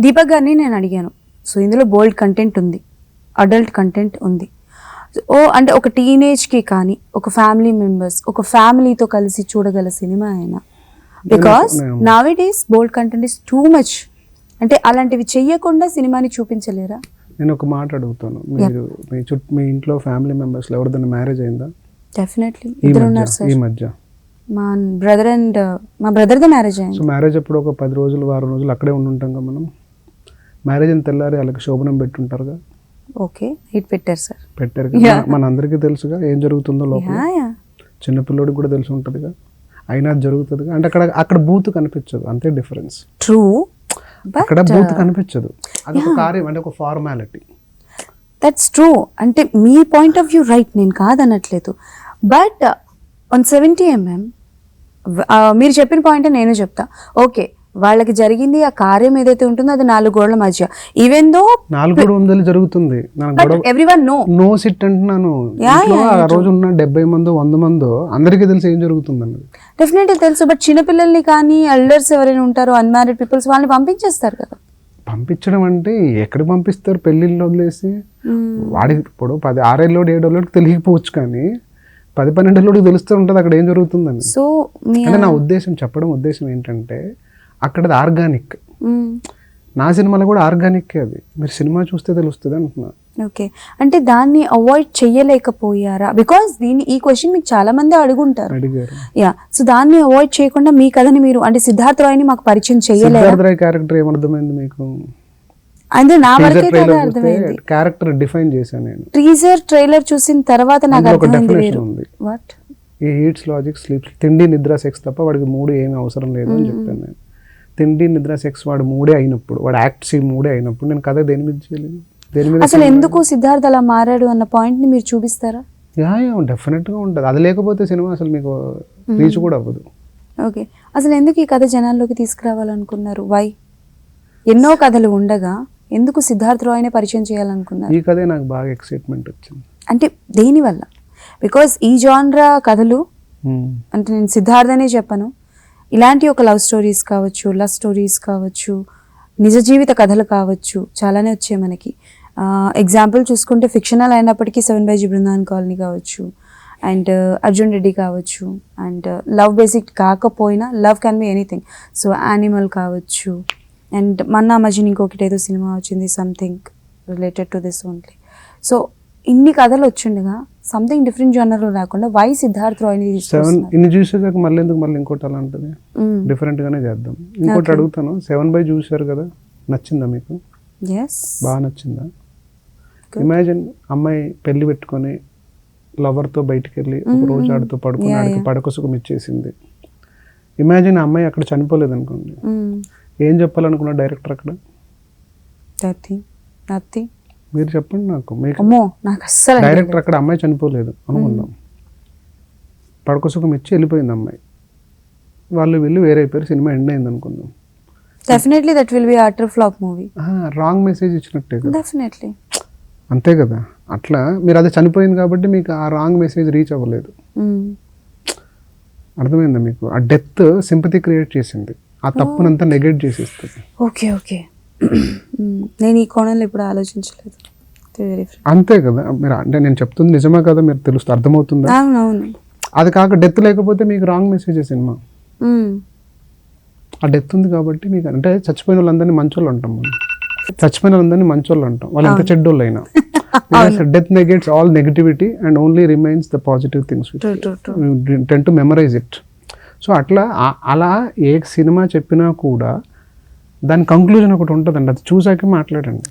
దీపక్ గారిని నేను అడిగాను, సో ఇందులో బోల్డ్ కంటెంట్ ఉంది, అడల్ట్ కంటెంట్ ఉంది. అంటే ఒక టీనేజ్కి కానీ ఒక ఫ్యామిలీ మెంబర్స్ ఒక ఫ్యామిలీతో కలిసి చూడగల సినిమా అయినా, because now it is bowled content is too much. అంటే అలాంటివి చెయ్యకుండా సినిమాని చూపించలేరా? నేను ఒక మాట అడుగుతాను, మీరు మీ ఇంట్లో ఫ్యామిలీ మెంబర్స్లో ఎవరిదైనా మ్యారేజ్ అయిందా? డెఫినెట్లీ ఇద్దరు ఉన్నారు సార్. ఈ మధ్య మా బ్రదర్ అండ్ మా బ్రదర్దే మ్యారేజ్ అయింది. సో మ్యారేజ్ అప్పుడు ఒక 10 రోజులు వారం రోజులు అక్కడే ఉంటుంటాం కదా మనం. మ్యారేజ్ అని తెల్లారి వాళ్ళకి శోభనం పెట్టుంటారుగా. ఓకే, ఇట్ పెట్టారు సార్. పెట్టారు కదా, మన అందరికీ తెలుసుగా ఏం జరుగుతుందో లోపల. చిన్నపిల్లోడికి కూడా తెలిసి ఉంటుందిగా, అయినా అది జరుగుతుందిగా. అంటే అక్కడ బూత్ కనిపించదు, అంతే డిఫరెన్స్. ట్రూ, అక్కడ బూత్ కనిపించదు, అది ఒక కార్యం, అంటే ఒక ఫార్మాలిటీ. That's true. అంటే మీ పాయింట్ ఆఫ్ వ్యూ రైట్, నేను కాదనట్లేదు. బట్ ఆన్ 70mm మీరు చెప్పిన పాయింట్ నేను చెప్తా. ఓకే, వాళ్ళకి జరిగింది ఆ కార్యం ఏదైతే ఉంటుందో అది 4 గోడల మధ్య, ఈవెన్ దో 4 గోడల జరుగుతుంది. ఎవ్రీవన్ నో సిట్ అంటున్నాను. ఆ రోజు ఉన్న 70 మందో 100 మందో అందరికీ తెలిసి ఏం జరుగుతుంది అన్నది డెఫినెట్లీ తెలుసు. బట్ చిన్నపిల్లల్ని కానీ ఎల్డర్స్ ఎవరైనా ఉంటారో అన్మ్యారీడ్ పీపుల్స్, వాళ్ళని పంపించేస్తారు కదా. పంపించడం అంటే ఎక్కడికి పంపిస్తారు? పెళ్ళిళ్ళు వదిలేసి. వాడికి ఇప్పుడు 6 ఏళ్ళోడు 7 ఏళ్ళోడికి తెలియకపోవచ్చు, కానీ 10-12 ఏళ్ళోడికి తెలుస్తూ ఉంటుంది అక్కడ ఏం జరుగుతుందని. సో అంటే నా ఉద్దేశం ఏంటంటే అక్కడ ఆర్గానిక్. నా సినిమాలో కూడా ఆర్గానిక్, అది మీరు సినిమా చూస్తే తెలుస్తుంది అంటున్నా. ఓకే, అంటే దాన్ని అవాయిడ్ చెయ్యలేకపోయారా? బికాస్ ఈ క్వశ్చన్ మీకు చాలా మంది అడిగారు. యా, సో దాన్ని అవాయిడ్ చేయకుండా మీ కథని మీరు, అంటే సిద్ధార్థ్ రాయ్ని మాకు పరిచయం చేయలేదు. సిద్ధార్థ్ రాయ్ క్యారెక్టర్ ఏమర్థమైంది మీకు? అంటే నా వరకే కదా అర్థమైంది. క్యారెక్టర్ డిఫైన్ చేశాను నేను. టీజర్ ట్రైలర్ చూసిన తర్వాత నాకు అర్థమైంది. వాట్ ఈ హీట్స్ లాజిక్ స్లీప్స్, తిండి నిద్ర సెక్స్ తప్ప వాడికి 3 ఏమీ అవసరం లేదు అని చెప్పాను నేను. తిండి నిద్ర సెక్స్ వాడు 3 అయినప్పుడు, వాడు యాక్ట్స్ 3 అయినప్పుడు నేను కథ దేని మీద చేయలేదు. దేని మీద అసలు ఎందుకు సిద్ధార్థ్ అలా మారాడు అన్న పాయింట్ ని మీరు చూపిస్తారా? యా డెఫినెట్ గా ఉంటుంది. అది లేకపోతే సినిమా అసలు మీకు రీచ్ కూడా అవ్వదు. ఓకే, అసలు ఎందుకు ఈ కథ జనాల్లోకి తీసుకురావాలనుకున్నారు? వై? ఎన్నో కథలు ఉండగా ఎందుకు సిద్ధార్థ్ రాయ్నే పరిచయం చేయాలనుకున్నారు? ఈ కథే నాకు బాగా ఎక్సైట్మెంట్ వచ్చింది. అంటే దేనివల్ల? బికాస్ ఈ జాన్రా కథలు, అంటే నేను సిద్ధార్థ్ అనే చెప్పను, ఇలాంటి ఒక లవ్ స్టోరీస్ కావచ్చు, నిజ జీవిత కథలు కావచ్చు, చాలానే వచ్చాయి మనకి. ఎగ్జాంపుల్ చూసుకుంటే ఫిక్షనల్ అయినప్పటికీ 7 బృందావన్ కాలనీ కావచ్చు, అండ్ అర్జున్ రెడ్డి కావచ్చు, అండ్ లవ్ బేసిక్ కాకపోయినా love can be anything. So animal కావచ్చు, అండ్ మన్నా మజిన్ ఇంకొకటి ఏదో సినిమా వచ్చింది, something related to this only. So ఇన్ని కథలు వచ్చిండగా సంథింగ్ డిఫరెంట్ జనరల్ రాకుండా వై సిద్ధార్థ్ రాయ్ని తీసుకొస్తున్నారు? ఇన్ని చూసేదాకా మళ్ళీ ఇంకోటి అలాంటిది డిఫరెంట్ గానే చేద్దాం. ఇంకోటి అడుగుతాను, 7 చూసారు కదా, నచ్చిందా మీకు? బాగా నచ్చిందా? ఇమాజిన్ అమ్మాయి పెళ్లి పెట్టుకొని లవర్తో బయటికి వెళ్ళి ఒక రోజు ఆడితో పడుకుని ఆడికి పడక సుఖం ఇచ్చేసింది. ఇమాజిన్ ఆ అమ్మాయి అక్కడ చనిపోలేదు అనుకోండి, ఏం చెప్పాలనుకున్నా డైరెక్టర్ అక్కడ? మీరు చెప్పండి నాకు. డైరెక్టర్ అక్కడ అమ్మాయి చనిపోలేదు అనుకుందాం, పడక సుఖం ఇచ్చి వెళ్ళిపోయింది అమ్మాయి, వాళ్ళు వెళ్ళి వేరే అయిపోయారు, సినిమా ఎండ్ అయింది అనుకుందాం. Definitely that will be utter flop movie. Wrong message ఇచ్చినట్టే కదా. డెఫినెట్లీ అంతే కదా. అట్లా మీరు అది చనిపోయింది కాబట్టి మీకు ఆ రాంగ్ మెసేజ్ రీచ్ అవ్వలేదు. అర్థమైందా మీకు? ఆ డెత్ సింపతి క్రియేట్ చేసింది, ఆ తప్పునంతా నెగెక్ట్ చేసేస్తుంది. ఓకే నేను ఈ కోణంలో ఇప్పుడు ఆలోచించలేదు. అంతే కదా. మీరు అంటే నేను చెప్తుంది నిజమే కదా, మీరు తెలుస్తుంది, అర్థమవుతుందా? అవునవును. అది కాక డెత్ లేకపోతే మీకు రాంగ్ మెసేజ్ సినిమా. ఆ డెత్ ఉంది కాబట్టి మీకు, అంటే చచ్చిపోయిన వాళ్ళందరినీ మంచోళ్ళు అంటాం మనం, వాళ్ళు ఎంత చెడ్డోళ్ళు అయినా. Death negates all negativity and only remains the positive things tend to memorise it. So అలా ఏ సినిమా చెప్పినా కూడా దాని కంక్లూజన్ ఒకటి ఉంటుందండి, అది చూసాకే మాట్లాడండి.